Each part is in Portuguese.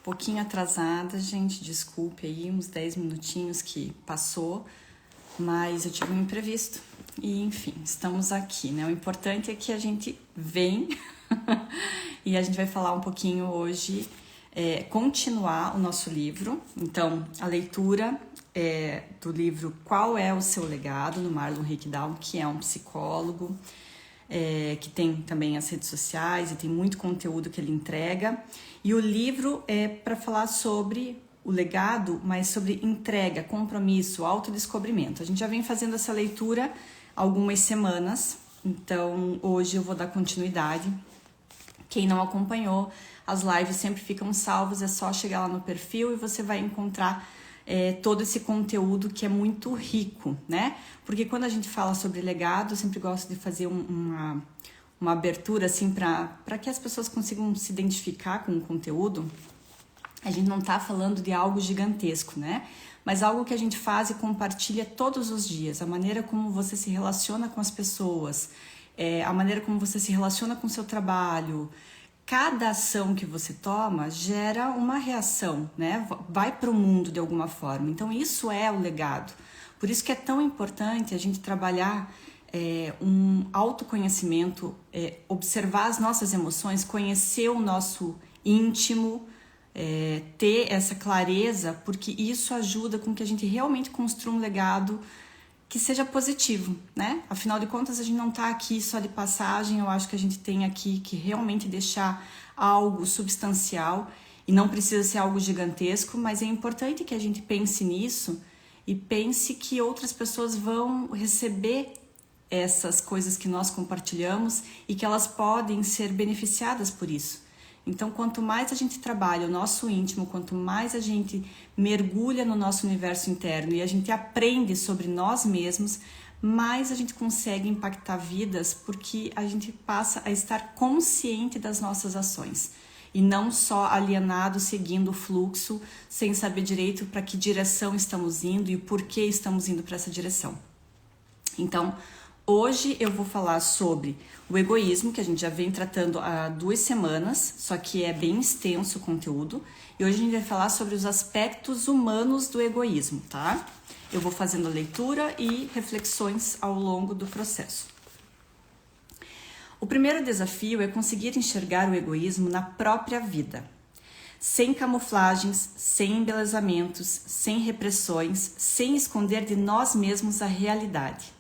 Pouquinho atrasada, gente, desculpe aí, uns 10 minutinhos que passou, mas eu tive um imprevisto e, enfim, estamos aqui, né? O importante é que a gente vem e a gente vai falar um pouquinho hoje, continuar o nosso livro. Então, a leitura do livro Qual é o Seu Legado, no Marlon Rickdown, que é um psicólogo, que tem também as redes sociais e tem muito conteúdo que ele entrega. E o livro é para falar sobre o legado, mas sobre entrega, compromisso, autodescobrimento. A gente já vem fazendo essa leitura há algumas semanas, então hoje eu vou dar continuidade. Quem não acompanhou, as lives sempre ficam salvas, é só chegar lá no perfil e você vai encontrar todo esse conteúdo que é muito rico, né? Porque quando a gente fala sobre legado, eu sempre gosto de fazer uma abertura assim para que as pessoas consigam se identificar com o conteúdo. A gente não está falando de algo gigantesco, né? Mas algo que a gente faz e compartilha todos os dias. A maneira como você se relaciona com as pessoas, a maneira como você se relaciona com o seu trabalho. Cada ação que você toma gera uma reação, né? Vai para o mundo de alguma forma. Então isso é o legado. Por isso que é tão importante a gente trabalhar um autoconhecimento, observar as nossas emoções, conhecer o nosso íntimo, ter essa clareza, porque isso ajuda com que a gente realmente construa um legado que seja positivo, né? Afinal de contas, a gente não tá aqui só de passagem, eu acho que a gente tem aqui que realmente deixar algo substancial e não precisa ser algo gigantesco, mas é importante que a gente pense nisso e pense que outras pessoas vão receber essas coisas que nós compartilhamos e que elas podem ser beneficiadas por isso. Então, quanto mais a gente trabalha o nosso íntimo, quanto mais a gente mergulha no nosso universo interno e a gente aprende sobre nós mesmos, mais a gente consegue impactar vidas, porque a gente passa a estar consciente das nossas ações e não só alienado, seguindo o fluxo, sem saber direito para que direção estamos indo e por que estamos indo para essa direção. Então, hoje eu vou falar sobre o egoísmo, que a gente já vem tratando há 2 semanas, só que é bem extenso o conteúdo. E hoje a gente vai falar sobre os aspectos humanos do egoísmo, tá? Eu vou fazendo a leitura e reflexões ao longo do processo. O primeiro desafio é conseguir enxergar o egoísmo na própria vida, sem camuflagens, sem embelezamentos, sem repressões, sem esconder de nós mesmos a realidade.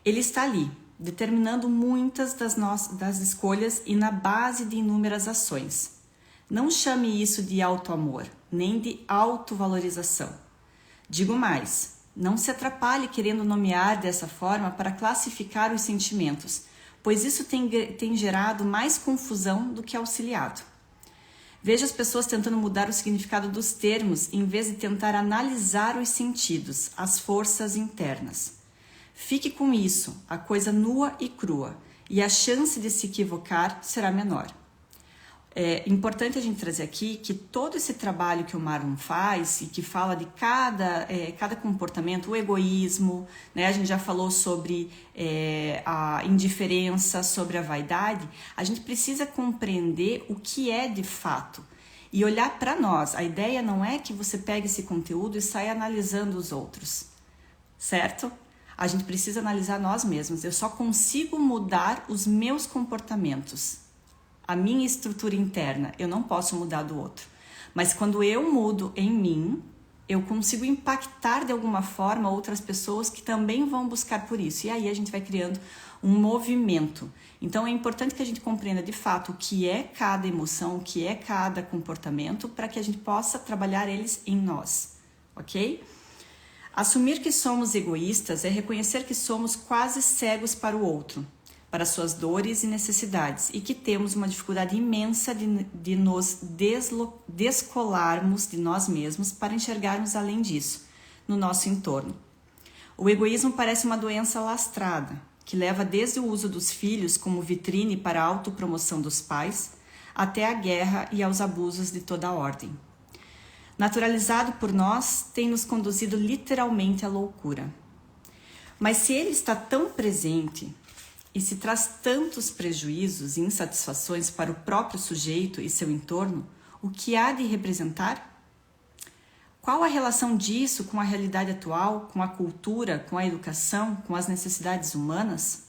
Ele está ali, determinando muitas das escolhas e na base de inúmeras ações. Não chame isso de autoamor, nem de autovalorização. Digo mais, não se atrapalhe querendo nomear dessa forma para classificar os sentimentos, pois isso tem gerado mais confusão do que auxiliado. Veja as pessoas tentando mudar o significado dos termos em vez de tentar analisar os sentidos, as forças internas. Fique com isso, a coisa nua e crua, e a chance de se equivocar será menor. É importante a gente trazer aqui que todo esse trabalho que o Marlon faz e que fala de cada comportamento, o egoísmo, né? A gente já falou sobre a indiferença, sobre a vaidade, a gente precisa compreender o que é de fato e olhar para nós. A ideia não é que você pegue esse conteúdo e saia analisando os outros, certo? A gente precisa analisar nós mesmos. Eu só consigo mudar os meus comportamentos, a minha estrutura interna. Eu não posso mudar do outro. Mas quando eu mudo em mim, eu consigo impactar de alguma forma outras pessoas que também vão buscar por isso. E aí a gente vai criando um movimento. Então é importante que a gente compreenda de fato o que é cada emoção, o que é cada comportamento, para que a gente possa trabalhar eles em nós, ok? Assumir que somos egoístas é reconhecer que somos quase cegos para o outro, para suas dores e necessidades, e que temos uma dificuldade imensa de nos descolarmos de nós mesmos para enxergarmos além disso, no nosso entorno. O egoísmo parece uma doença lastrada, que leva desde o uso dos filhos como vitrine para a autopromoção dos pais, até a guerra e aos abusos de toda a ordem. Naturalizado por nós, tem nos conduzido literalmente à loucura. Mas se ele está tão presente e se traz tantos prejuízos e insatisfações para o próprio sujeito e seu entorno, o que há de representar? Qual a relação disso com a realidade atual, com a cultura, com a educação, com as necessidades humanas?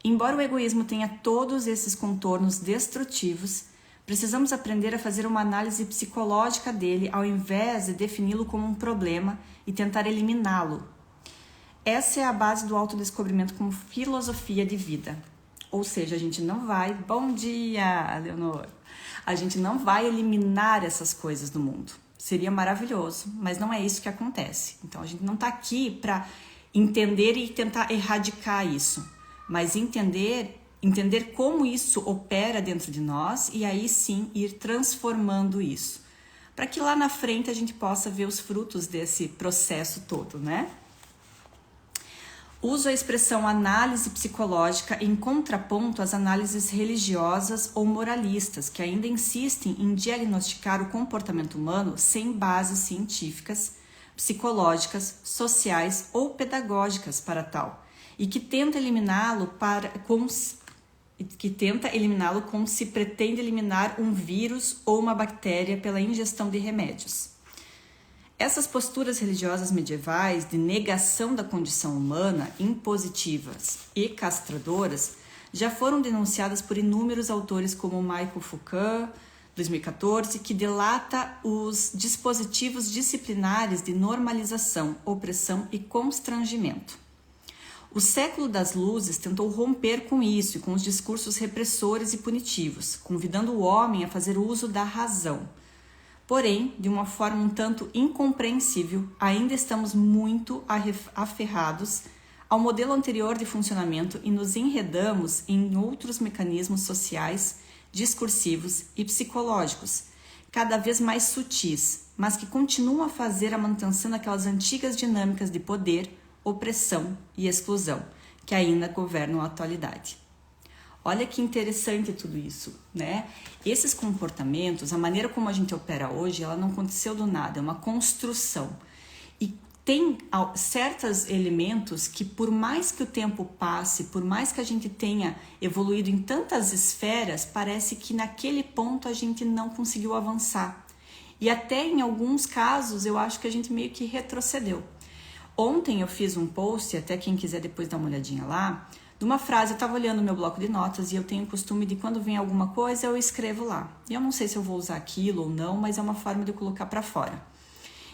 Embora o egoísmo tenha todos esses contornos destrutivos, precisamos aprender a fazer uma análise psicológica dele ao invés de defini-lo como um problema e tentar eliminá-lo. Essa é a base do autodescobrimento como filosofia de vida. Ou seja, a gente não vai... Bom dia, Leonor! A gente não vai eliminar essas coisas do mundo. Seria maravilhoso, mas não é isso que acontece. Então, a gente não está aqui para entender e tentar erradicar isso, mas entender como isso opera dentro de nós e aí sim ir transformando isso, para que lá na frente a gente possa ver os frutos desse processo todo, né? Uso a expressão análise psicológica em contraponto às análises religiosas ou moralistas, que ainda insistem em diagnosticar o comportamento humano sem bases científicas, psicológicas, sociais ou pedagógicas para tal, e que tenta eliminá-lo como se pretende eliminar um vírus ou uma bactéria pela ingestão de remédios. Essas posturas religiosas medievais de negação da condição humana, impositivas e castradoras, já foram denunciadas por inúmeros autores como Michael Foucault, 2014, que delata os dispositivos disciplinares de normalização, opressão e constrangimento. O século das luzes tentou romper com isso e com os discursos repressores e punitivos, convidando o homem a fazer uso da razão. Porém, de uma forma um tanto incompreensível, ainda estamos muito aferrados ao modelo anterior de funcionamento e nos enredamos em outros mecanismos sociais, discursivos e psicológicos, cada vez mais sutis, mas que continuam a fazer a manutenção daquelas antigas dinâmicas de poder, opressão e exclusão, que ainda governam a atualidade. Olha que interessante tudo isso, né? Esses comportamentos, a maneira como a gente opera hoje, ela não aconteceu do nada, é uma construção. E tem certos elementos que, por mais que o tempo passe, por mais que a gente tenha evoluído em tantas esferas, parece que naquele ponto a gente não conseguiu avançar. E até em alguns casos eu acho que a gente meio que retrocedeu. Ontem eu fiz um post, até quem quiser depois dar uma olhadinha lá, de uma frase. Eu estava olhando meu bloco de notas e eu tenho o costume de quando vem alguma coisa eu escrevo lá. E eu não sei se eu vou usar aquilo ou não, mas é uma forma de eu colocar para fora.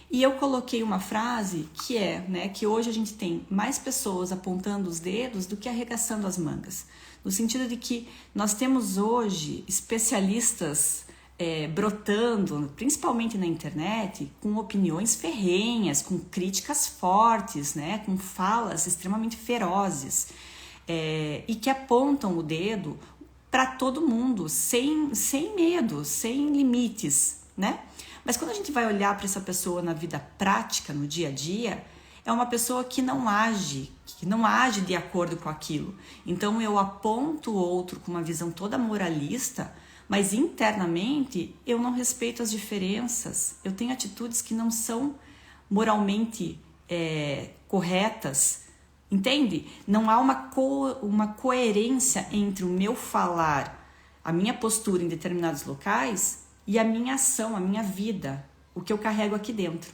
E eu coloquei uma frase que é, né, que hoje a gente tem mais pessoas apontando os dedos do que arregaçando as mangas. No sentido de que nós temos hoje especialistas brotando, principalmente na internet, com opiniões ferrenhas, com críticas fortes, né, com falas extremamente ferozes. E que apontam o dedo para todo mundo, sem medo, sem limites, né? Mas quando a gente vai olhar para essa pessoa na vida prática, no dia a dia, é uma pessoa que não age de acordo com aquilo. Então eu aponto o outro com uma visão toda moralista, mas internamente eu não respeito as diferenças, eu tenho atitudes que não são moralmente corretas. Entende? Não há uma coerência entre o meu falar, a minha postura em determinados locais e a minha ação, a minha vida, o que eu carrego aqui dentro.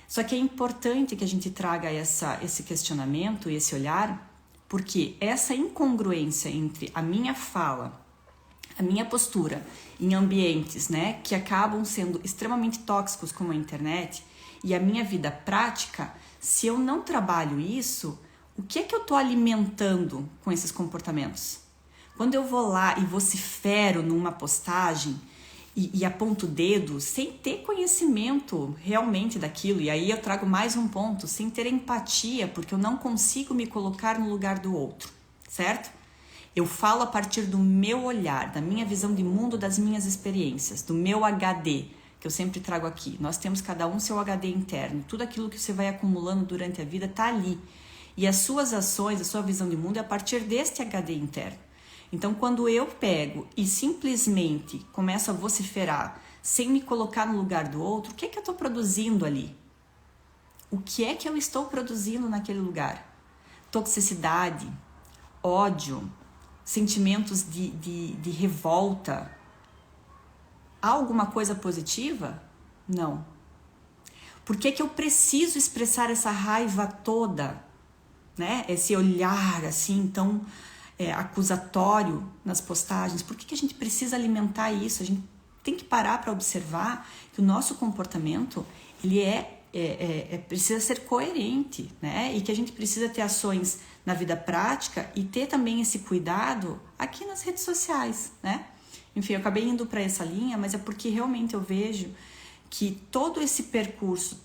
Só que é importante que a gente traga esse questionamento e esse olhar, porque essa incongruência entre a minha fala, a minha postura em ambientes, né, que acabam sendo extremamente tóxicos como a internet e a minha vida prática, se eu não trabalho isso, o que é que eu estou alimentando com esses comportamentos? Quando eu vou lá e vocifero numa postagem e aponto o dedo sem ter conhecimento realmente daquilo, e aí eu trago mais um ponto, sem ter empatia, porque eu não consigo me colocar no lugar do outro, certo? Eu falo a partir do meu olhar, da minha visão de mundo, das minhas experiências, do meu HD, que eu sempre trago aqui. Nós temos cada um seu HD interno, tudo aquilo que você vai acumulando durante a vida está ali. E as suas ações, a sua visão de mundo é a partir deste HD interno. Então, quando eu pego e simplesmente começo a vociferar, sem me colocar no lugar do outro, o que é que eu estou produzindo ali? O que é que eu estou produzindo naquele lugar? Toxicidade, ódio, sentimentos de revolta. Há alguma coisa positiva? Não. Por que eu preciso expressar essa raiva toda, né? Esse olhar assim tão acusatório nas postagens? Por que a gente precisa alimentar isso? A gente tem que parar para observar que o nosso comportamento ele precisa ser coerente, né? E que a gente precisa ter ações na vida prática e ter também esse cuidado aqui nas redes sociais, né? Enfim, eu acabei indo para essa linha, mas é porque realmente eu vejo que todo esse percurso,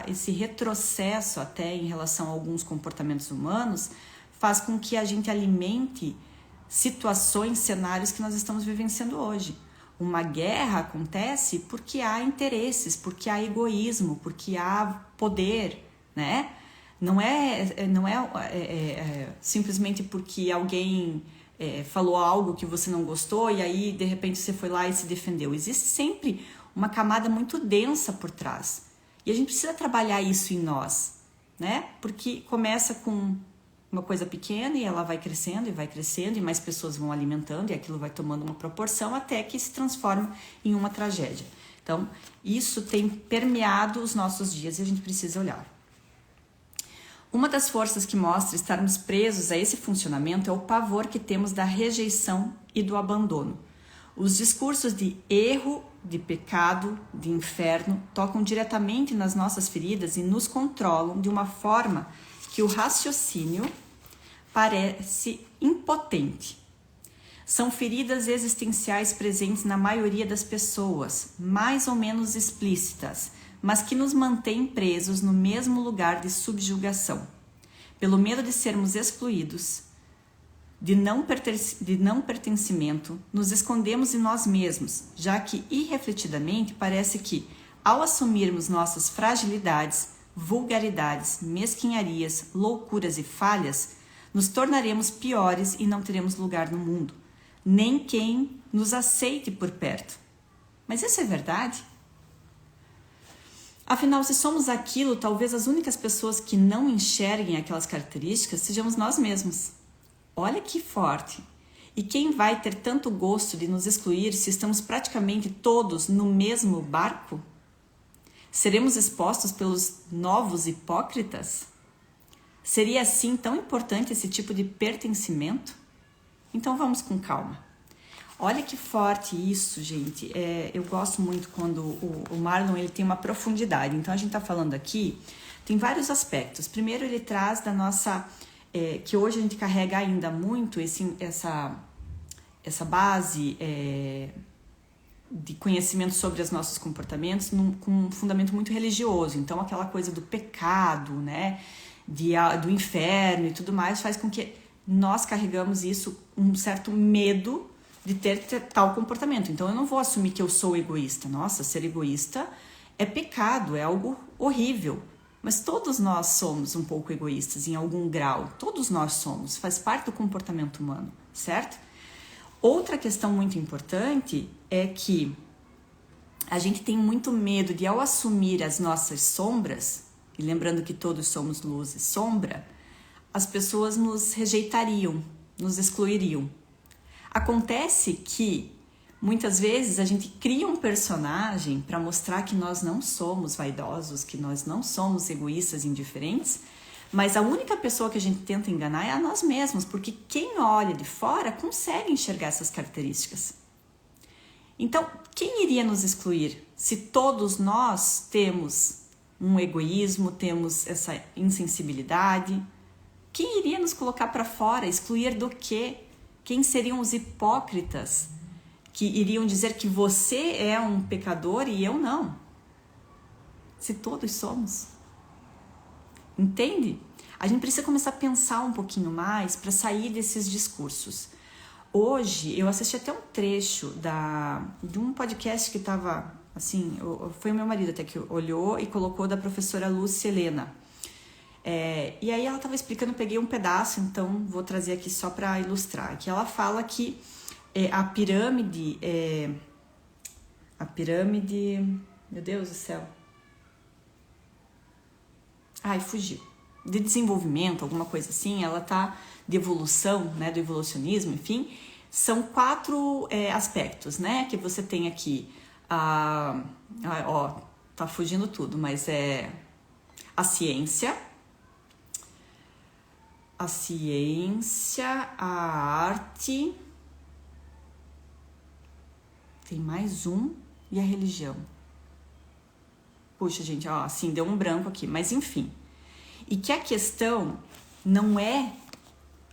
esse retrocesso até em relação a alguns comportamentos humanos faz com que a gente alimente situações, cenários que nós estamos vivenciando hoje. Uma guerra acontece porque há interesses, porque há egoísmo, porque há poder, né? Não é simplesmente porque alguém falou algo que você não gostou e aí de repente você foi lá e se defendeu. Existe sempre uma camada muito densa por trás. E a gente precisa trabalhar isso em nós, né? Porque começa com uma coisa pequena e ela vai crescendo e mais pessoas vão alimentando e aquilo vai tomando uma proporção até que se transforma em uma tragédia. Então, isso tem permeado os nossos dias e a gente precisa olhar. Uma das forças que mostra estarmos presos a esse funcionamento é o pavor que temos da rejeição e do abandono. Os discursos de erro, de pecado, de inferno tocam diretamente nas nossas feridas e nos controlam de uma forma que o raciocínio parece impotente. São feridas existenciais presentes na maioria das pessoas, mais ou menos explícitas, mas que nos mantêm presos no mesmo lugar de subjugação. Pelo medo de sermos excluídos, de não pertencimento, nos escondemos em nós mesmos, já que irrefletidamente parece que, ao assumirmos nossas fragilidades, vulgaridades, mesquinharias, loucuras e falhas, nos tornaremos piores e não teremos lugar no mundo, nem quem nos aceite por perto. Mas isso é verdade? Afinal, se somos aquilo, talvez as únicas pessoas que não enxerguem aquelas características sejamos nós mesmos. Olha que forte! E quem vai ter tanto gosto de nos excluir se estamos praticamente todos no mesmo barco? Seremos expostos pelos novos hipócritas? Seria assim tão importante esse tipo de pertencimento? Então vamos com calma. Olha que forte isso, gente. Eu gosto muito quando o Marlon ele tem uma profundidade. Então a gente está falando aqui, tem vários aspectos. Primeiro ele traz da nossa... que hoje a gente carrega ainda muito essa base de conhecimento sobre os nossos comportamentos com um fundamento muito religioso. Então aquela coisa do pecado, né, do inferno e tudo mais faz com que nós carregamos isso, um certo medo de ter tal comportamento. Então eu não vou assumir que eu sou egoísta. Nossa, ser egoísta é pecado, é algo horrível. Mas todos nós somos um pouco egoístas em algum grau. Todos nós somos, faz parte do comportamento humano, certo? Outra questão muito importante é que a gente tem muito medo de, ao assumir as nossas sombras, e lembrando que todos somos luz e sombra, as pessoas nos rejeitariam, nos excluiriam. Acontece que muitas vezes a gente cria um personagem para mostrar que nós não somos vaidosos, que nós não somos egoístas, indiferentes, mas a única pessoa que a gente tenta enganar é a nós mesmos, porque quem olha de fora consegue enxergar essas características. Então, quem iria nos excluir se todos nós temos um egoísmo, temos essa insensibilidade? Quem iria nos colocar para fora, excluir do quê? Quem seriam os hipócritas que iriam dizer que você é um pecador e eu não? Se todos somos. Entende? A gente precisa começar a pensar um pouquinho mais para sair desses discursos. Hoje, eu assisti até um trecho de um podcast que estava, assim, foi o meu marido até que olhou e colocou, da professora Lúcia Helena. E aí ela estava explicando, eu peguei um pedaço, então vou trazer aqui só para ilustrar. Que ela fala que a pirâmide, meu Deus do céu, fugiu, de desenvolvimento, alguma coisa assim, ela tá de evolução, né, do evolucionismo, enfim, São 4 aspectos, né? Que você tem aqui. Ó, tá fugindo tudo, mas é a ciência, a arte, tem mais um, e a religião. Puxa, gente, ó, assim, deu um branco aqui, mas enfim. E que a questão não é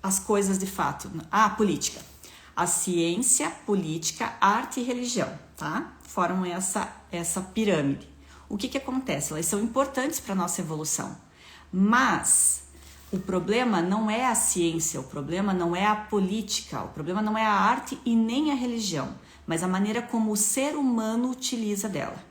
as coisas de fato. Política. A ciência, política, arte e religião, tá? Formam essa pirâmide. O que acontece? Elas são importantes para a nossa evolução. Mas o problema não é a ciência, o problema não é a política, o problema não é a arte e nem a religião, mas a maneira como o ser humano utiliza dela.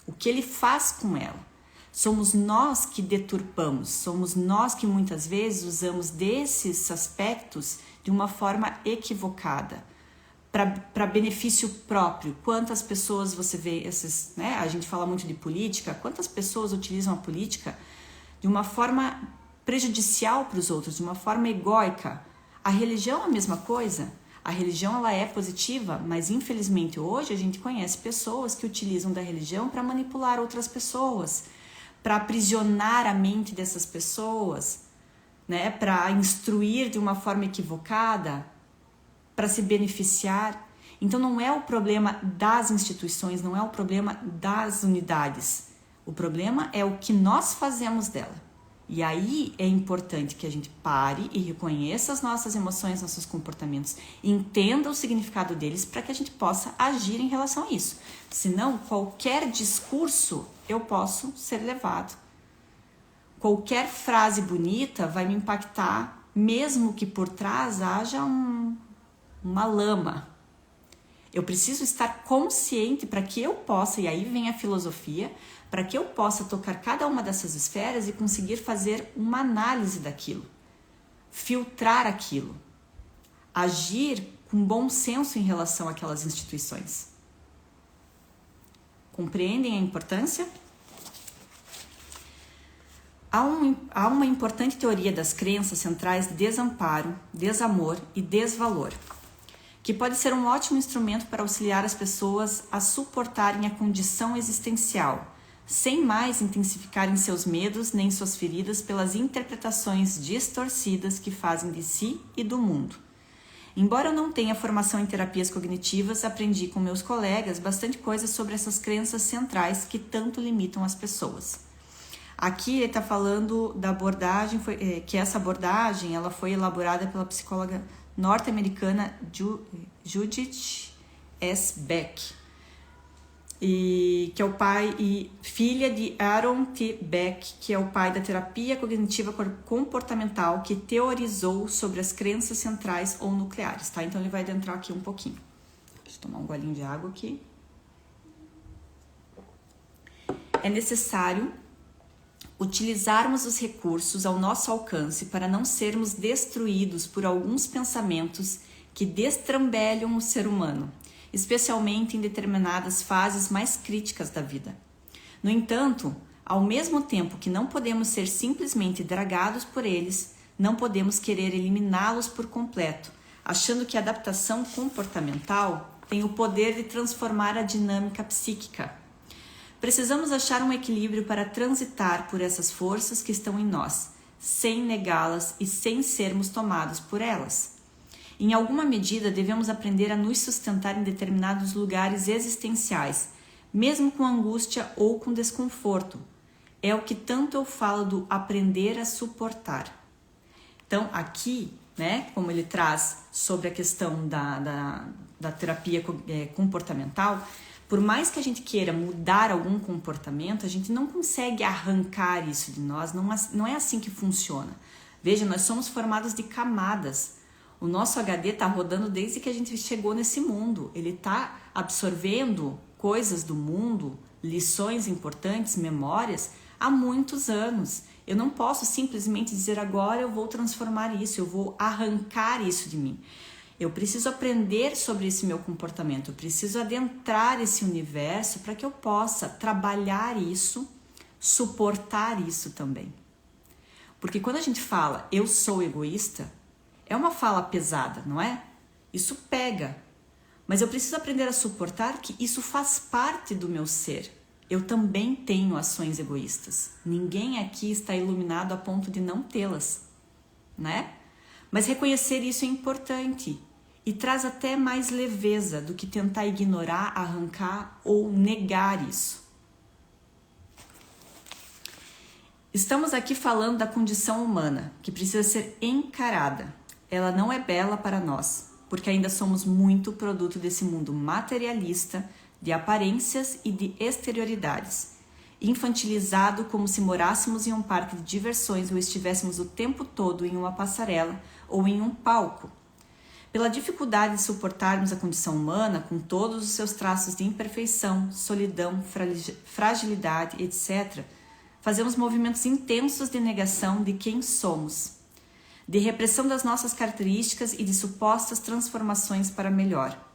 O que ele faz com ela. Somos nós que deturpamos, somos nós que muitas vezes usamos desses aspectos de uma forma equivocada, para benefício próprio. Quantas pessoas você vê, né? A gente fala muito de política, quantas pessoas utilizam a política de uma forma prejudicial para os outros, de uma forma egóica. A religião é a mesma coisa. A religião ela é positiva, mas infelizmente hoje a gente conhece pessoas que utilizam da religião para manipular outras pessoas, para aprisionar a mente dessas pessoas, né? Para instruir de uma forma equivocada, para se beneficiar. Então não é o problema das instituições, não é o problema das unidades. O problema é o que nós fazemos dela. E aí é importante que a gente pare e reconheça as nossas emoções, nossos comportamentos, entenda o significado deles para que a gente possa agir em relação a isso. Senão, qualquer discurso eu posso ser levado. Qualquer frase bonita vai me impactar, mesmo que por trás haja uma lama. Eu preciso estar consciente para que eu possa, e aí vem a filosofia, para que eu possa tocar cada uma dessas esferas e conseguir fazer uma análise daquilo, filtrar aquilo, agir com bom senso em relação àquelas instituições. Compreendem a importância? Há uma importante teoria das crenças centrais de desamparo, desamor e desvalor, que pode ser um ótimo instrumento para auxiliar as pessoas a suportarem a condição existencial, sem mais intensificarem seus medos nem suas feridas pelas interpretações distorcidas que fazem de si e do mundo. Embora eu não tenha formação em terapias cognitivas, aprendi com meus colegas bastante coisa sobre essas crenças centrais que tanto limitam as pessoas. Aqui ele está falando da abordagem, que essa abordagem ela foi elaborada pela psicóloga norte-americana Judith S. Beck, que é o pai e filha de Aaron T. Beck, que é o pai da terapia cognitiva comportamental, que teorizou sobre as crenças centrais ou nucleares, tá? Então ele vai adentrar aqui um pouquinho. Deixa eu tomar um golinho de água aqui. É necessário utilizarmos os recursos ao nosso alcance para não sermos destruídos por alguns pensamentos que destrambelham o ser humano, especialmente em determinadas fases mais críticas da vida. No entanto, ao mesmo tempo que não podemos ser simplesmente dragados por eles, não podemos querer eliminá-los por completo, achando que a adaptação comportamental tem o poder de transformar a dinâmica psíquica. Precisamos achar um equilíbrio para transitar por essas forças que estão em nós, sem negá-las e sem sermos tomados por elas. Em alguma medida, devemos aprender a nos sustentar em determinados lugares existenciais, mesmo com angústia ou com desconforto. É o que tanto eu falo do aprender a suportar. Então, aqui, né, como ele traz sobre a questão da terapia comportamental, por mais que a gente queira mudar algum comportamento, a gente não consegue arrancar isso de nós, não é assim que funciona. Veja, nós somos formados de camadas. O nosso HD está rodando desde que a gente chegou nesse mundo. Ele está absorvendo coisas do mundo, lições importantes, memórias, há muitos anos. Eu não posso simplesmente dizer agora eu vou transformar isso, eu vou arrancar isso de mim. Eu preciso aprender sobre esse meu comportamento, eu preciso adentrar esse universo para que eu possa trabalhar isso, suportar isso também. Porque quando a gente fala eu sou egoísta, é uma fala pesada, não é? Isso pega. Mas eu preciso aprender a suportar que isso faz parte do meu ser. Eu também tenho ações egoístas. Ninguém aqui está iluminado a ponto de não tê-las, né? Mas reconhecer isso é importante e traz até mais leveza do que tentar ignorar, arrancar ou negar isso. Estamos aqui falando da condição humana, que precisa ser encarada. Ela não é bela para nós, porque ainda somos muito produto desse mundo materialista, de aparências e de exterioridades, infantilizado como se morássemos em um parque de diversões ou estivéssemos o tempo todo em uma passarela ou em um palco. Pela dificuldade de suportarmos a condição humana com todos os seus traços de imperfeição, solidão, fragilidade, etc., fazemos movimentos intensos de negação de quem somos, de repressão das nossas características e de supostas transformações para melhor.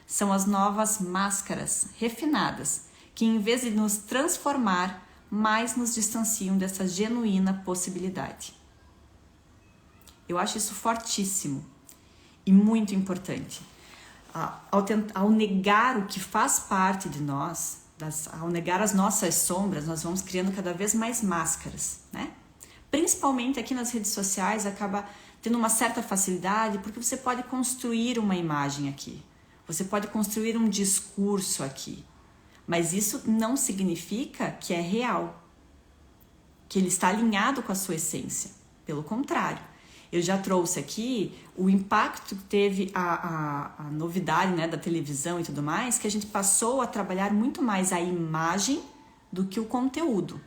São as novas máscaras refinadas que, em vez de nos transformar, mais nos distanciam dessa genuína possibilidade. Eu acho isso fortíssimo e muito importante. Ao negar o que faz parte de nós, ao negar as nossas sombras, nós vamos criando cada vez mais máscaras, né? Principalmente aqui nas redes sociais, acaba tendo uma certa facilidade, porque você pode construir uma imagem aqui. Você pode construir um discurso aqui, mas isso não significa que é real, que ele está alinhado com a sua essência. Pelo contrário, eu já trouxe aqui o impacto que teve a novidade, né, da televisão e tudo mais, que a gente passou a trabalhar muito mais a imagem do que o conteúdo.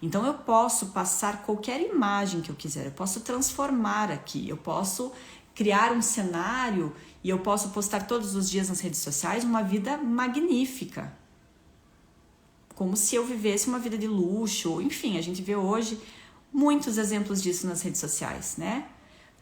Então eu posso passar qualquer imagem que eu quiser, eu posso transformar aqui, eu posso criar um cenário e eu posso postar todos os dias nas redes sociais uma vida magnífica. Como se eu vivesse uma vida de luxo. Enfim, a gente vê hoje muitos exemplos disso nas redes sociais, né?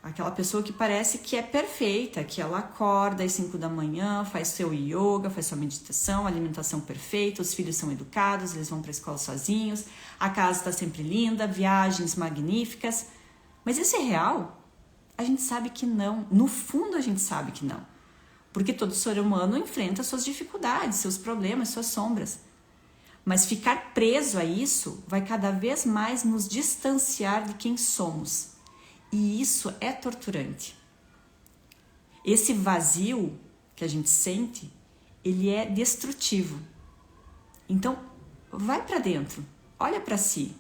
Aquela pessoa que parece que é perfeita, que ela acorda às 5 da manhã, faz seu yoga, faz sua meditação, alimentação perfeita, os filhos são educados, eles vão para a escola sozinhos, a casa está sempre linda, viagens magníficas. Mas isso é real? A gente sabe que não. No fundo, a gente sabe que não. Porque todo ser humano enfrenta suas dificuldades, seus problemas, suas sombras. Mas ficar preso a isso vai cada vez mais nos distanciar de quem somos. E isso é torturante. Esse vazio que a gente sente, ele é destrutivo. Então, vai para dentro, olha para si.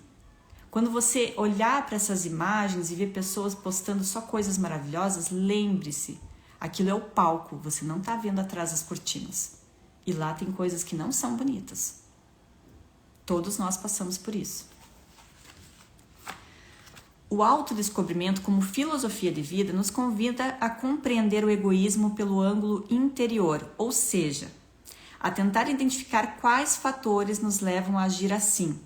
Quando você olhar para essas imagens e ver pessoas postando só coisas maravilhosas, lembre-se, aquilo é o palco, você não está vendo atrás das cortinas. E lá tem coisas que não são bonitas. Todos nós passamos por isso. O autodescobrimento como filosofia de vida nos convida a compreender o egoísmo pelo ângulo interior, ou seja, a tentar identificar quais fatores nos levam a agir assim,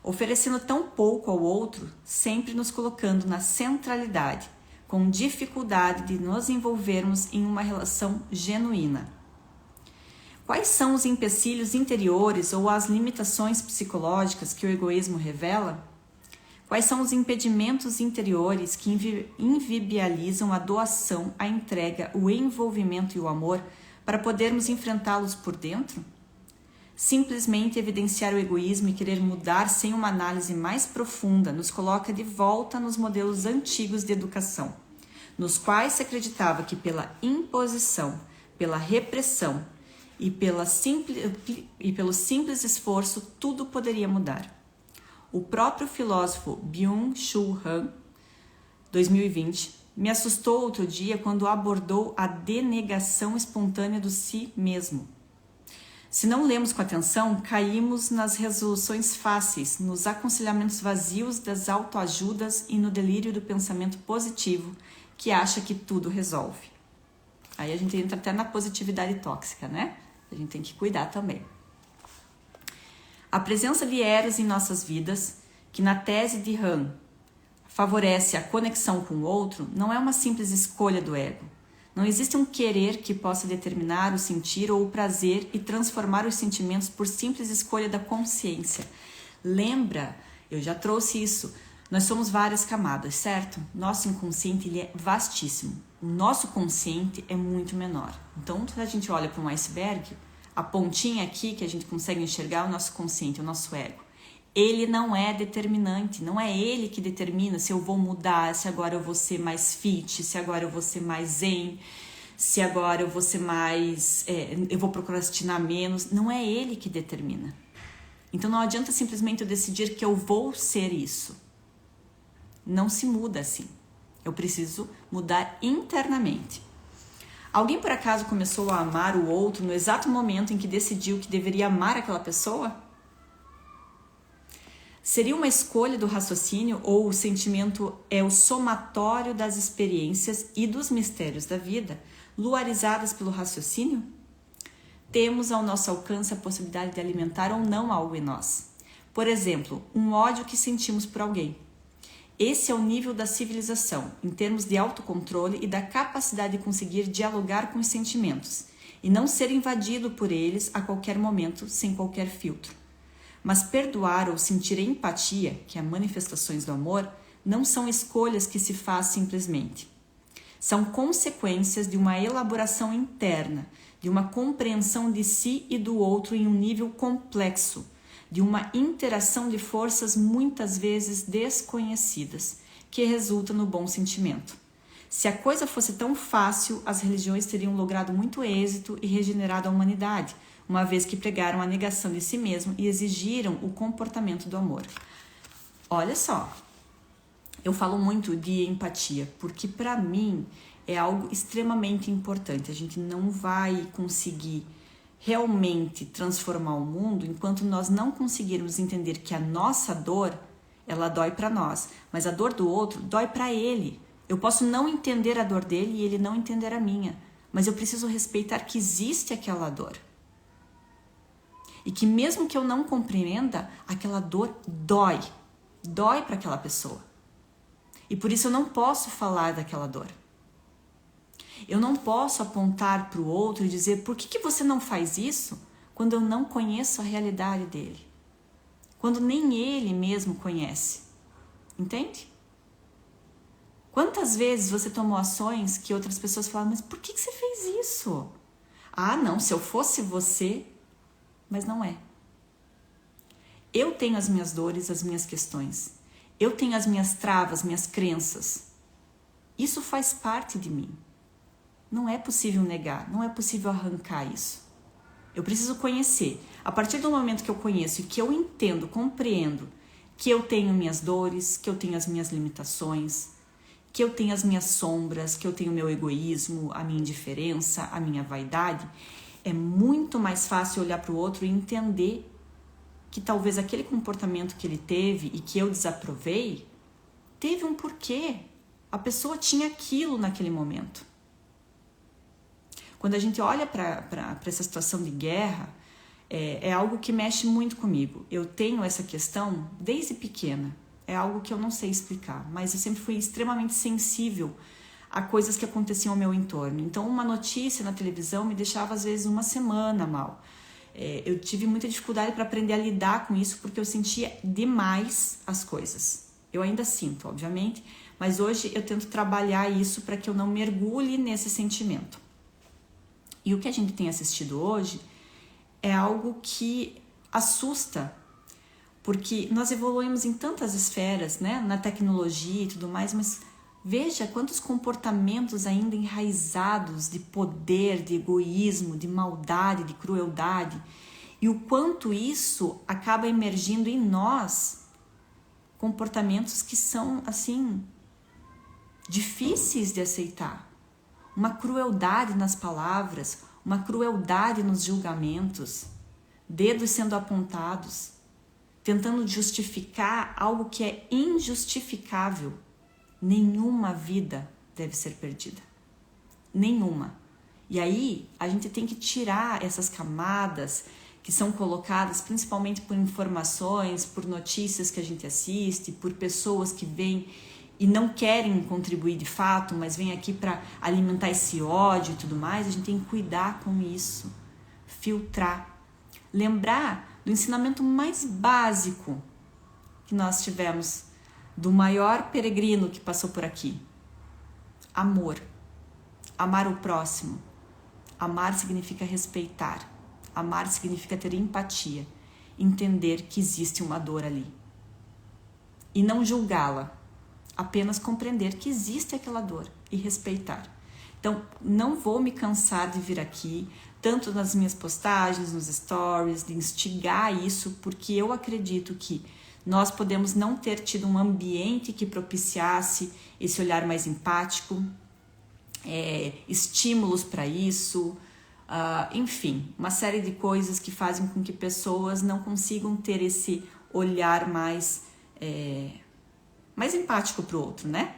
oferecendo tão pouco ao outro, sempre nos colocando na centralidade, com dificuldade de nos envolvermos em uma relação genuína. Quais são os empecilhos interiores ou as limitações psicológicas que o egoísmo revela? Quais são os impedimentos interiores que inviabilizam a doação, a entrega, o envolvimento e o amor para podermos enfrentá-los por dentro? Simplesmente evidenciar o egoísmo e querer mudar sem uma análise mais profunda nos coloca de volta nos modelos antigos de educação, nos quais se acreditava que pela imposição, pela repressão e pelo simples esforço tudo poderia mudar. O próprio filósofo Byung-Chul Han, 2020, me assustou outro dia quando abordou a denegação espontânea do si mesmo. Se não lemos com atenção, caímos nas resoluções fáceis, nos aconselhamentos vazios das autoajudas e no delírio do pensamento positivo, que acha que tudo resolve. Aí a gente entra até na positividade tóxica, né? A gente tem que cuidar também. A presença de Eros em nossas vidas, que na tese de Han favorece a conexão com o outro, não é uma simples escolha do ego. Não existe um querer que possa determinar o sentir ou o prazer e transformar os sentimentos por simples escolha da consciência. Lembra, eu já trouxe isso, nós somos várias camadas, certo? Nosso inconsciente ele é vastíssimo. O nosso consciente é muito menor. Então, se a gente olha para um iceberg, a pontinha aqui que a gente consegue enxergar é o nosso consciente, o nosso ego. Ele não é determinante, não é ele que determina se eu vou mudar, se agora eu vou ser mais fit, se agora eu vou ser mais zen, se agora eu vou ser mais... eu vou procrastinar menos. Não é ele que determina. Então não adianta simplesmente eu decidir que eu vou ser isso. Não se muda assim. Eu preciso mudar internamente. Alguém por acaso começou a amar o outro no exato momento em que decidiu que deveria amar aquela pessoa? Seria uma escolha do raciocínio ou o sentimento é o somatório das experiências e dos mistérios da vida, luarizadas pelo raciocínio? Temos ao nosso alcance a possibilidade de alimentar ou não algo em nós. Por exemplo, um ódio que sentimos por alguém. Esse é o nível da civilização, em termos de autocontrole e da capacidade de conseguir dialogar com os sentimentos, e não ser invadido por eles a qualquer momento, sem qualquer filtro. Mas perdoar ou sentir empatia, que é manifestações do amor, não são escolhas que se faz simplesmente. São consequências de uma elaboração interna, de uma compreensão de si e do outro em um nível complexo, de uma interação de forças muitas vezes desconhecidas, que resulta no bom sentimento. Se a coisa fosse tão fácil, as religiões teriam logrado muito êxito e regenerado a humanidade, uma vez que pregaram a negação de si mesmo e exigiram o comportamento do amor. Olha só, eu falo muito de empatia, porque para mim é algo extremamente importante. A gente não vai conseguir realmente transformar o mundo enquanto nós não conseguirmos entender que a nossa dor, ela dói para nós, mas a dor do outro dói para ele. Eu posso não entender a dor dele e ele não entender a minha, mas eu preciso respeitar que existe aquela dor. E que mesmo que eu não compreenda, aquela dor dói para aquela pessoa. E por isso eu não posso falar daquela dor. Eu não posso apontar para o outro e dizer, por que você não faz isso? Quando eu não conheço a realidade dele. Quando nem ele mesmo conhece. Entende? Quantas vezes você tomou ações que outras pessoas falam, mas por que você fez isso? Ah, não, se eu fosse você... Mas não é. Eu tenho as minhas dores, as minhas questões. Eu tenho as minhas travas, minhas crenças. Isso faz parte de mim. Não é possível negar, não é possível arrancar isso. Eu preciso conhecer. A partir do momento que eu conheço e que eu entendo, compreendo que eu tenho minhas dores, que eu tenho as minhas limitações, que eu tenho as minhas sombras, que eu tenho o meu egoísmo, a minha indiferença, a minha vaidade, é muito mais fácil olhar para o outro e entender que talvez aquele comportamento que ele teve e que eu desaprovei, teve um porquê. A pessoa tinha aquilo naquele momento. Quando a gente olha para essa situação de guerra, é algo que mexe muito comigo. Eu tenho essa questão desde pequena. É algo que eu não sei explicar, mas eu sempre fui extremamente sensível a coisas que aconteciam ao meu entorno. Então, uma notícia na televisão me deixava, às vezes, uma semana mal. Eu tive muita dificuldade para aprender a lidar com isso, porque eu sentia demais as coisas. Eu ainda sinto, obviamente, mas hoje eu tento trabalhar isso para que eu não mergulhe nesse sentimento. E o que a gente tem assistido hoje é algo que assusta, porque nós evoluímos em tantas esferas, né? Na tecnologia e tudo mais, mas veja quantos comportamentos ainda enraizados de poder, de egoísmo, de maldade, de crueldade, e o quanto isso acaba emergindo em nós, comportamentos que são, assim, difíceis de aceitar. Uma crueldade nas palavras, uma crueldade nos julgamentos, dedos sendo apontados, tentando justificar algo que é injustificável. Nenhuma vida deve ser perdida. Nenhuma. E aí, a gente tem que tirar essas camadas que são colocadas principalmente por informações, por notícias que a gente assiste, por pessoas que vêm e não querem contribuir de fato, mas vêm aqui para alimentar esse ódio e tudo mais. A gente tem que cuidar com isso, filtrar, lembrar do ensinamento mais básico que nós tivemos do maior peregrino que passou por aqui: amor. Amar o próximo. Amar significa respeitar. Amar significa ter empatia. Entender que existe uma dor ali. E não julgá-la. Apenas compreender que existe aquela dor e respeitar. Então, não vou me cansar de vir aqui, tanto nas minhas postagens, nos stories, de instigar isso, porque eu acredito que nós podemos não ter tido um ambiente que propiciasse esse olhar mais empático, estímulos para isso, enfim, uma série de coisas que fazem com que pessoas não consigam ter esse olhar mais empático para o outro, né?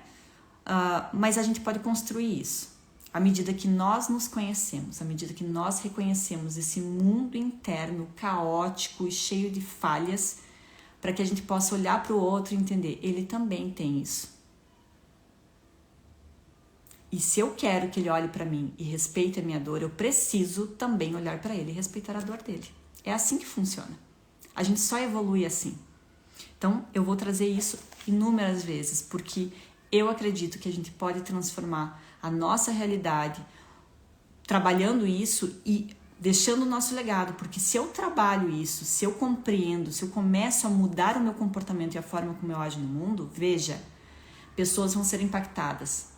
Mas a gente pode construir isso. À medida que nós nos conhecemos, à medida que nós reconhecemos esse mundo interno caótico e cheio de falhas, para que a gente possa olhar para o outro e entender, ele também tem isso. E se eu quero que ele olhe para mim e respeite a minha dor, eu preciso também olhar para ele e respeitar a dor dele. É assim que funciona. A gente só evolui assim. Então, eu vou trazer isso inúmeras vezes, porque eu acredito que a gente pode transformar a nossa realidade trabalhando isso e deixando o nosso legado, porque se eu trabalho isso, se eu compreendo, se eu começo a mudar o meu comportamento e a forma como eu ajo no mundo, veja, pessoas vão ser impactadas.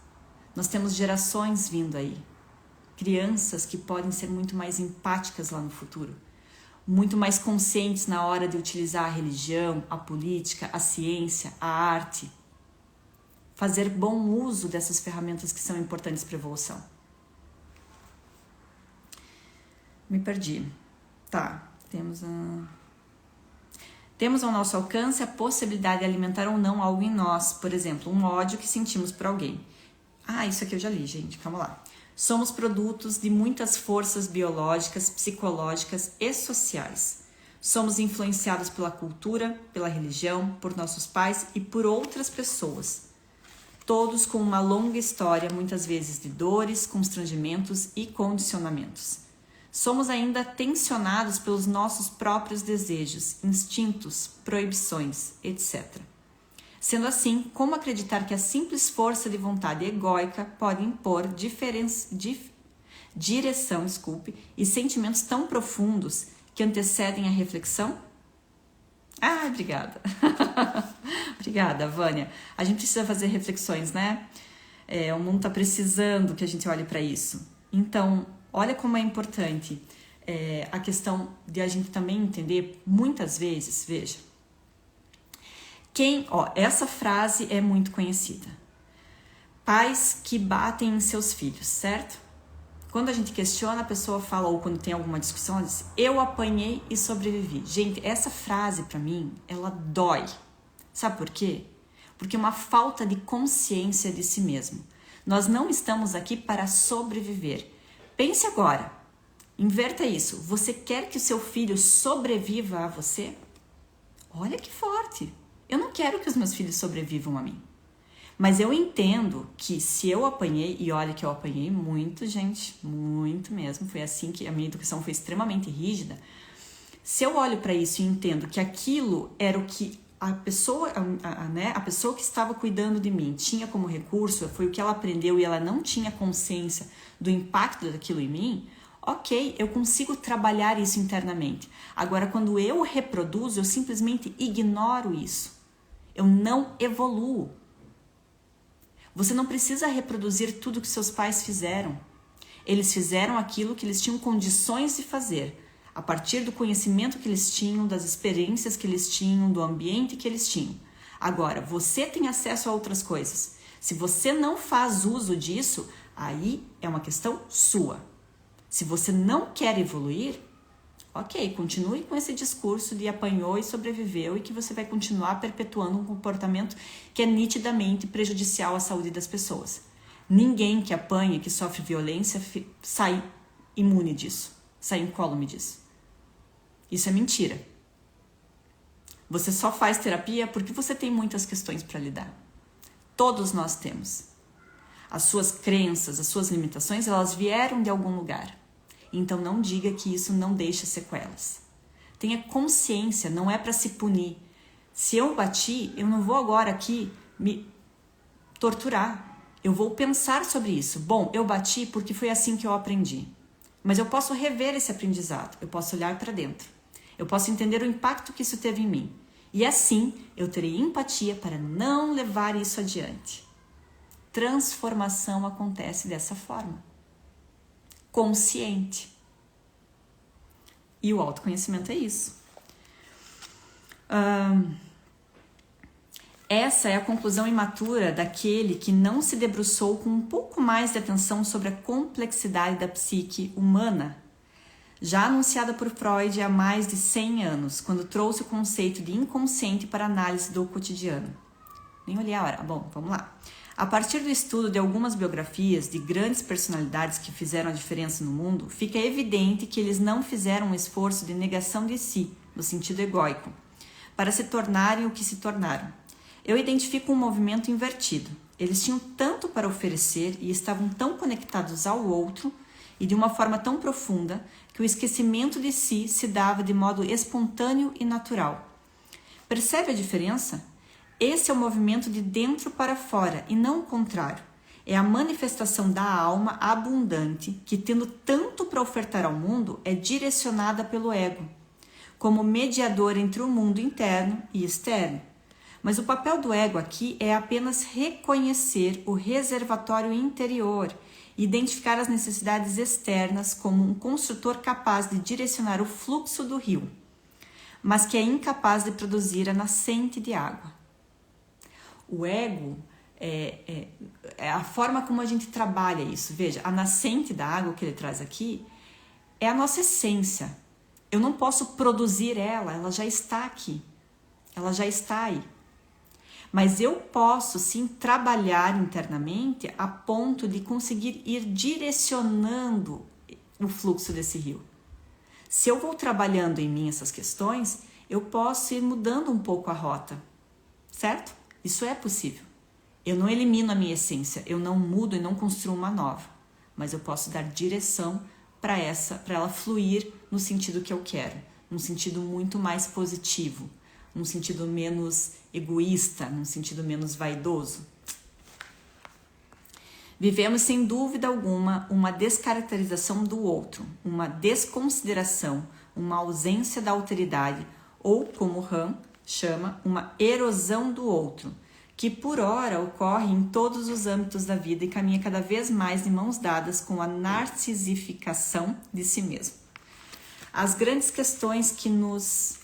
Nós temos gerações vindo aí, crianças que podem ser muito mais empáticas lá no futuro, muito mais conscientes na hora de utilizar a religião, a política, a ciência, a arte, fazer bom uso dessas ferramentas que são importantes para a evolução. Me perdi. Tá, temos ao nosso alcance a possibilidade de alimentar ou não algo em nós, por exemplo, um ódio que sentimos por alguém. Isso aqui eu já li, gente, calma lá. Somos produtos de muitas forças biológicas, psicológicas e sociais. Somos influenciados pela cultura, pela religião, por nossos pais e por outras pessoas. Todos com uma longa história, muitas vezes de dores, constrangimentos e condicionamentos. Somos ainda tensionados pelos nossos próprios desejos, instintos, proibições, etc. Sendo assim, como acreditar que a simples força de vontade egóica pode impor direção e sentimentos tão profundos que antecedem a reflexão? Obrigada. Obrigada, Vânia. A gente precisa fazer reflexões, né? O mundo está precisando que a gente olhe para isso. Então, olha como é importante a questão de a gente também entender, muitas vezes, veja, essa frase é muito conhecida. Pais que batem em seus filhos, certo? Quando a gente questiona, a pessoa fala, ou quando tem alguma discussão, ela diz, eu apanhei e sobrevivi. Gente, essa frase, pra mim, ela dói. Sabe por quê? Porque é uma falta de consciência de si mesmo. Nós não estamos aqui para sobreviver. Pense agora, inverta isso. Você quer que o seu filho sobreviva a você? Olha que forte. Eu não quero que os meus filhos sobrevivam a mim. Mas eu entendo que se eu apanhei, e olha que eu apanhei muito, gente, muito mesmo, foi assim que a minha educação foi extremamente rígida. Se eu olho para isso e entendo que aquilo era o que a pessoa que estava cuidando de mim tinha como recurso, foi o que ela aprendeu e ela não tinha consciência do impacto daquilo em mim, ok, eu consigo trabalhar isso internamente. Agora, quando eu reproduzo, eu simplesmente ignoro isso. Eu não evoluo. Você não precisa reproduzir tudo que seus pais fizeram. Eles fizeram aquilo que eles tinham condições de fazer, a partir do conhecimento que eles tinham, das experiências que eles tinham, do ambiente que eles tinham. Agora, você tem acesso a outras coisas. Se você não faz uso disso, aí é uma questão sua. Se você não quer evoluir, ok, continue com esse discurso de apanhou e sobreviveu e que você vai continuar perpetuando um comportamento que é nitidamente prejudicial à saúde das pessoas. Ninguém que apanha, que sofre violência, sai imune disso, sai incólume disso. Isso é mentira. Você só faz terapia porque você tem muitas questões para lidar. Todos nós temos. As suas crenças, as suas limitações, elas vieram de algum lugar. Então não diga que isso não deixa sequelas. Tenha consciência, não é para se punir. Se eu bati, eu não vou agora aqui me torturar. Eu vou pensar sobre isso. Bom, eu bati porque foi assim que eu aprendi. Mas eu posso rever esse aprendizado, eu posso olhar para dentro. Eu posso entender o impacto que isso teve em mim. E assim, eu terei empatia para não levar isso adiante. Transformação acontece dessa forma. Consciente. E o autoconhecimento é isso. Essa é a conclusão imatura daquele que não se debruçou com um pouco mais de atenção sobre a complexidade da psique humana, já anunciada por Freud há mais de 100 anos, quando trouxe o conceito de inconsciente para análise do cotidiano. Nem olhei a hora. Bom, vamos lá. A partir do estudo de algumas biografias de grandes personalidades que fizeram a diferença no mundo, fica evidente que eles não fizeram um esforço de negação de si, no sentido egóico, para se tornarem o que se tornaram. Eu identifico um movimento invertido. Eles tinham tanto para oferecer e estavam tão conectados ao outro e de uma forma tão profunda que o esquecimento de si se dava de modo espontâneo e natural. Percebe a diferença? Esse é o movimento de dentro para fora e não o contrário. É a manifestação da alma abundante que, tendo tanto para ofertar ao mundo, é direcionada pelo ego, como mediador entre o mundo interno e externo. Mas o papel do ego aqui é apenas reconhecer o reservatório interior e identificar as necessidades externas como um construtor capaz de direcionar o fluxo do rio, mas que é incapaz de produzir a nascente de água. O ego é a forma como a gente trabalha isso. Veja, a nascente da água que ele traz aqui é a nossa essência. Eu não posso produzir ela já está aqui, ela já está aí. Mas eu posso sim trabalhar internamente a ponto de conseguir ir direcionando o fluxo desse rio. Se eu vou trabalhando em mim essas questões, eu posso ir mudando um pouco a rota, certo? Isso é possível. Eu não elimino a minha essência, eu não mudo e não construo uma nova, mas eu posso dar direção para ela fluir no sentido que eu quero, num sentido muito mais positivo, num sentido menos egoísta, num sentido menos vaidoso. Vivemos sem dúvida alguma uma descaracterização do outro, uma desconsideração, uma ausência da alteridade, ou como Han chama, uma erosão do outro, que por ora ocorre em todos os âmbitos da vida e caminha cada vez mais de mãos dadas com a narcisificação de si mesmo. As grandes questões que nos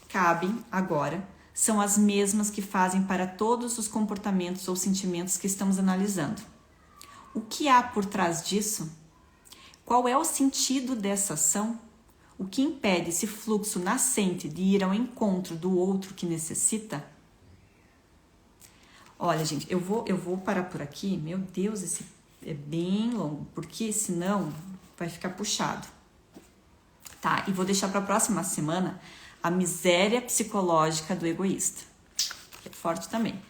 cabem agora são as mesmas que fazem para todos os comportamentos ou sentimentos que estamos analisando. O que há por trás disso? Qual é o sentido dessa ação? O que impede esse fluxo nascente de ir ao encontro do outro que necessita? Olha, gente, eu vou parar por aqui. Meu Deus, esse é bem longo, porque senão vai ficar puxado. Tá, e vou deixar para a próxima semana a miséria psicológica do egoísta. É forte também.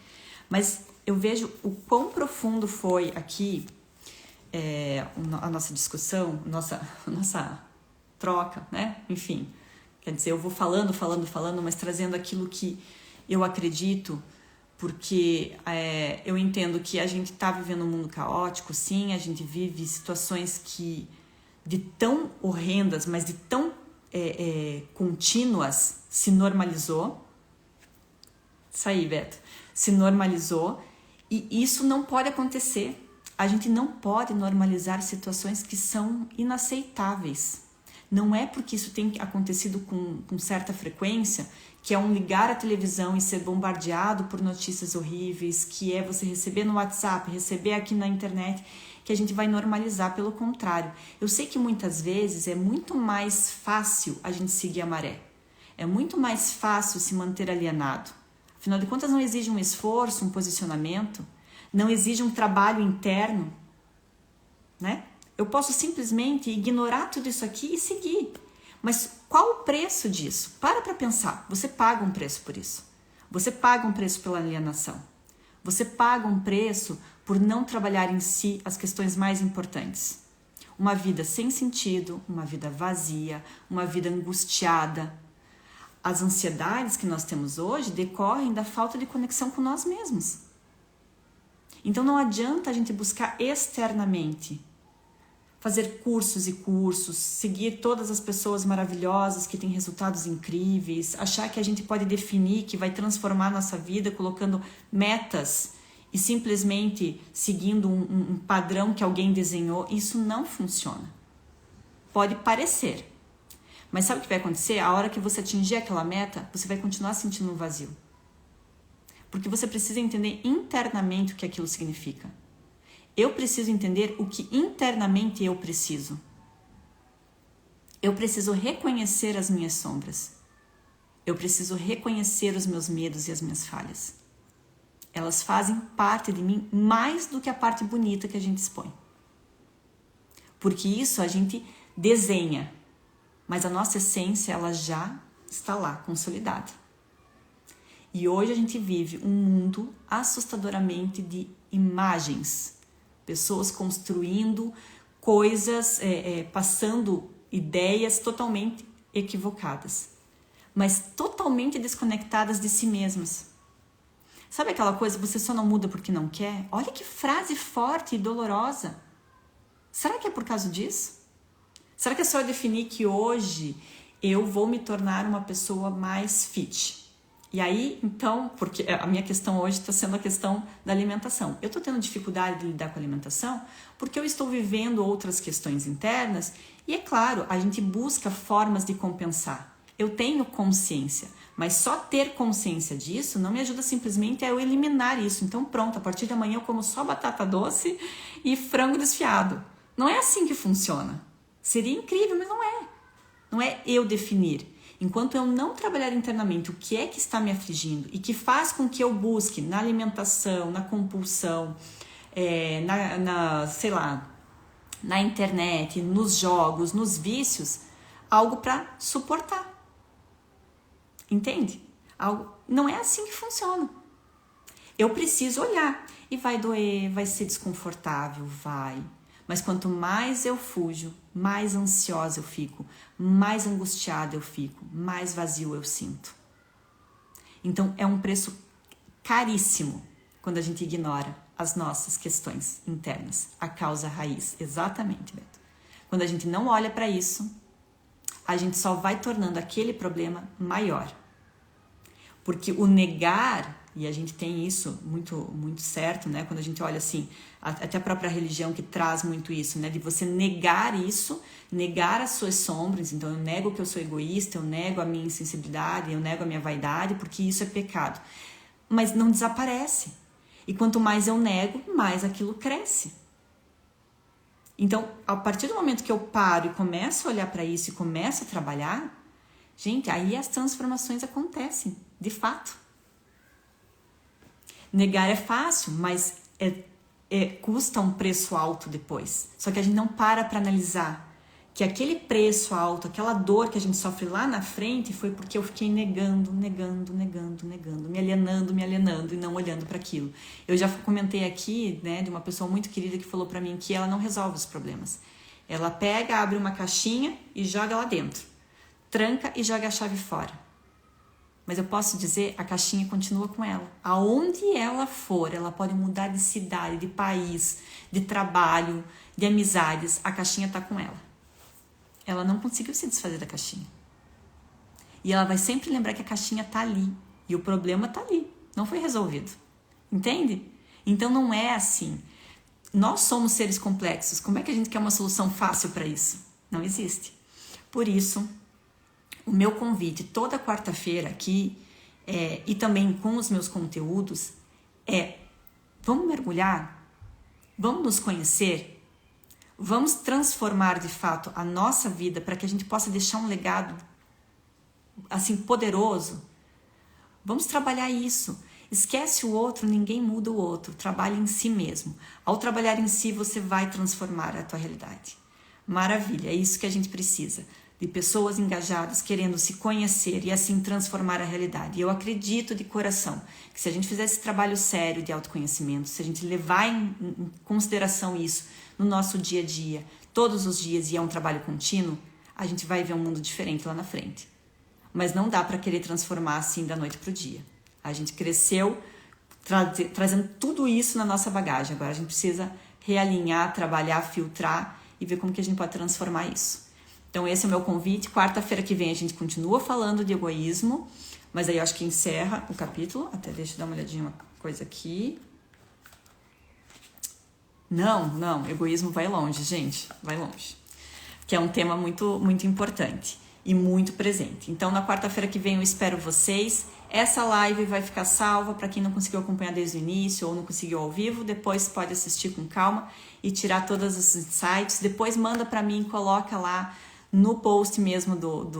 Mas eu vejo o quão profundo foi aqui a nossa discussão, nossa troca, né? Enfim, quer dizer, eu vou falando, mas trazendo aquilo que eu acredito, porque eu entendo que a gente está vivendo um mundo caótico, sim, a gente vive situações de tão horrendas, mas de tão contínuas, se normalizou. Isso aí, Beto. Se normalizou e isso não pode acontecer. A gente não pode normalizar situações que são inaceitáveis. Não é porque isso tem acontecido com certa frequência, que é um ligar a televisão e ser bombardeado por notícias horríveis, que é você receber no WhatsApp, receber aqui na internet, que a gente vai normalizar. Pelo contrário. Eu sei que muitas vezes é muito mais fácil a gente seguir a maré. É muito mais fácil se manter alienado. Afinal de contas, não exige um esforço, um posicionamento, não exige um trabalho interno, né? Eu posso simplesmente ignorar tudo isso aqui e seguir. Mas qual o preço disso? Para pensar. Você paga um preço por isso. Você paga um preço pela alienação. Você paga um preço por não trabalhar em si as questões mais importantes. Uma vida sem sentido, uma vida vazia, uma vida angustiada. As ansiedades que nós temos hoje decorrem da falta de conexão com nós mesmos. Então não adianta a gente buscar externamente, fazer cursos e cursos, seguir todas as pessoas maravilhosas que têm resultados incríveis, achar que a gente pode definir, que vai transformar a nossa vida colocando metas e simplesmente seguindo um padrão que alguém desenhou. Isso não funciona. Pode parecer, mas sabe o que vai acontecer? A hora que você atingir aquela meta, você vai continuar sentindo um vazio. Porque você precisa entender internamente o que aquilo significa. Eu preciso entender o que internamente eu preciso. Eu preciso reconhecer as minhas sombras. Eu preciso reconhecer os meus medos e as minhas falhas. Elas fazem parte de mim mais do que a parte bonita que a gente expõe. Porque isso a gente desenha, mas a nossa essência ela já está lá, consolidada. E hoje a gente vive um mundo assustadoramente de imagens. Pessoas construindo coisas, passando ideias totalmente equivocadas, mas totalmente desconectadas de si mesmas. Sabe aquela coisa, você só não muda porque não quer? Olha que frase forte e dolorosa. Será que é por causa disso? Será que é só eu definir que hoje eu vou me tornar uma pessoa mais fit? E aí, então, porque a minha questão hoje está sendo a questão da alimentação. Eu estou tendo dificuldade de lidar com a alimentação porque eu estou vivendo outras questões internas e, é claro, a gente busca formas de compensar. Eu tenho consciência, mas só ter consciência disso não me ajuda simplesmente a eu eliminar isso. Então pronto, a partir de amanhã eu como só batata doce e frango desfiado. Não é assim que funciona. Seria incrível, mas não é. Não é eu definir. Enquanto eu não trabalhar internamente o que é que está me afligindo e que faz com que eu busque na alimentação, na compulsão, na internet, nos jogos, nos vícios, algo para suportar. Entende? Não é assim que funciona. Eu preciso olhar e vai doer, vai ser desconfortável, vai. Mas quanto mais eu fujo, mais ansiosa eu fico, mais angustiada eu fico, mais vazio eu sinto. Então é um preço caríssimo quando a gente ignora as nossas questões internas, a causa raiz. Exatamente, Beto. Quando a gente não olha para isso, a gente só vai tornando aquele problema maior. Porque o negar, e a gente tem isso muito, muito certo, né? Quando a gente olha assim, até a própria religião que traz muito isso, né? De você negar isso, negar as suas sombras. Então eu nego que eu sou egoísta, eu nego a minha insensibilidade, eu nego a minha vaidade, porque isso é pecado. Mas não desaparece. E quanto mais eu nego, mais aquilo cresce. Então, a partir do momento que eu paro e começo a olhar para isso e começo a trabalhar, gente, aí as transformações acontecem, de fato. Negar é fácil, mas custa um preço alto depois. Só que a gente não para analisar que aquele preço alto, aquela dor que a gente sofre lá na frente foi porque eu fiquei negando, me alienando e não olhando para aquilo. Eu já comentei aqui, né, de uma pessoa muito querida que falou para mim que ela não resolve os problemas. Ela pega, abre uma caixinha e joga lá dentro. Tranca e joga a chave fora. Mas eu posso dizer, a caixinha continua com ela. Aonde ela for, ela pode mudar de cidade, de país, de trabalho, de amizades, a caixinha está com ela. Ela não conseguiu se desfazer da caixinha. E ela vai sempre lembrar que a caixinha está ali. E o problema está ali, não foi resolvido. Entende? Então não é assim. Nós somos seres complexos. Como é que a gente quer uma solução fácil para isso? Não existe. Por isso, o meu convite toda quarta-feira aqui, e também com os meus conteúdos, vamos mergulhar, vamos nos conhecer, vamos transformar de fato a nossa vida para que a gente possa deixar um legado assim poderoso. Vamos trabalhar isso. Esquece o outro, ninguém muda o outro, trabalhe em si mesmo. Ao trabalhar em si, você vai transformar a tua realidade. Maravilha, é isso que a gente precisa. De pessoas engajadas, querendo se conhecer e assim transformar a realidade. E eu acredito de coração que se a gente fizer esse trabalho sério de autoconhecimento, se a gente levar em consideração isso no nosso dia a dia, todos os dias, e é um trabalho contínuo, a gente vai ver um mundo diferente lá na frente. Mas não dá para querer transformar assim da noite para o dia. A gente cresceu trazendo tudo isso na nossa bagagem. Agora a gente precisa realinhar, trabalhar, filtrar e ver como que a gente pode transformar isso. Então esse é o meu convite. Quarta-feira que vem a gente continua falando de egoísmo, mas aí eu acho que encerra o capítulo. Até deixa eu dar uma olhadinha uma coisa aqui. Não, egoísmo vai longe, gente, vai longe. Que é um tema muito, muito importante e muito presente. Então, na quarta-feira que vem eu espero vocês. Essa live vai ficar salva para quem não conseguiu acompanhar desde o início ou não conseguiu ao vivo. Depois pode assistir com calma e tirar todos os insights. Depois manda para mim, coloca lá no post mesmo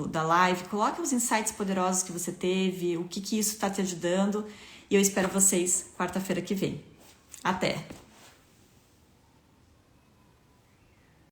da live. Coloca os insights poderosos que você teve, o que isso está te ajudando. E eu espero vocês quarta-feira que vem. Até!